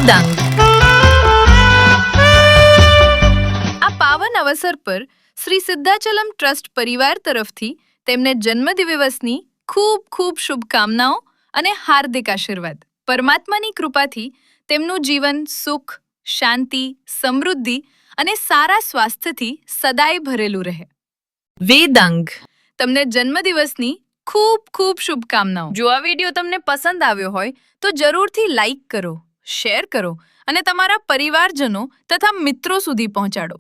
વેદાંગ આ પાવન અવસર પર શ્રી સિદ્ધાચલમ ટ્રસ્ટ પરિવાર તરફથી તેમને જન્મદિવસની ખૂબ ખૂબ શુભકામનાઓ અને હાર્દિક આશીર્વાદ. પરમાત્માની કૃપાથી તેમનું જીવન સુખ, શાંતિ, સમૃદ્ધિ અને સારા સ્વાસ્થ્યથી સદાય ભરેલું રહે. વેદાંગ તમને જન્મદિવસની ખૂબ ખૂબ શુભકામનાઓ. જો આ વિડીયો તમને પસંદ આવ્યો હોય તો જરૂરથી લાઈક કરો, શેર કરો અને તમારા પરિવારજનો તથા મિત્રો સુધી પહોંચાડો.